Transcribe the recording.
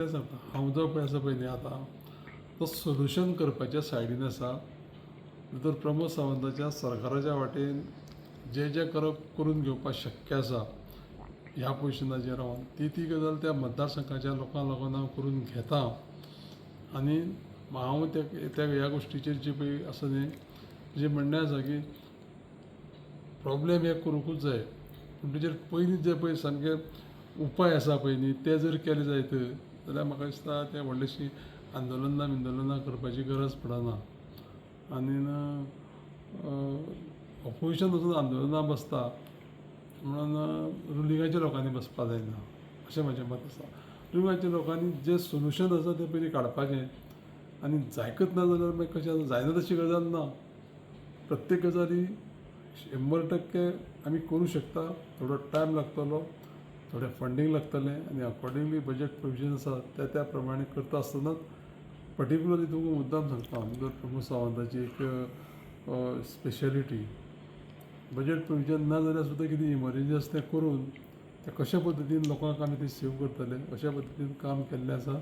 तें सांगता हांव जो पळय आसा पळय न्ही आतां तो सोल्युशन करपाच्या सायडीन आसा. तर प्रमोद सावंताच्या सरकाराच्या वाटेन जें करप करून घेवपाक शक्य आसा ह्या पोजिशनाचेर रावन ती गजाल त्या मतदारसंघाच्या लोकांक लागून हांव करून घेतां. आनी हांव त्या ह्या गोश्टीचेर जी पळय आसा न्ही जें म्हणणें आसा की प्रॉब्लेम हे करूंकूच जाय पूण तेजेर पयलींच जे पळय सामके उपाय आसा पळय न्ही ते जर केले जायत जाल्यार म्हाका दिसता तें व्हडलीशी आंदोलनां करपाची गरज पडना. आनी ऑपोजिशन वचून आंदोलनां बसता म्हणून रुलिंगाच्या लोकांनी बसपा जायना अशें म्हजें मत आसा. रुलिंगाच्या लोकांनी जें सोल्युशन आसा तें पयलीं काडपाचें आनी जायकत ना जाल्यार मागीर कशें आसा जायना तशी गजाल ना. प्रत्येक गजाली 100% आमी करूं शकता. थोडो टायम लागतलो, थोडें फंडींग लागतलें आनी अकॉर्डिंगली बजेट प्रोविजन आसा त्या प्रमाणे करता आसतनाच पर्टिक्युलरली तुमकां मुद्दाम सांगता जर प्रमोद सावंताची एक स्पेशलिटी बजेट प्रोविजन ना जाल्यार सुद्दां कितें इमर्जन्सी आसा तें करून तें कशा पद्दतीन लोकांक आमी तें सेव करतले अशा पद्दतीन काम केल्लें आसा.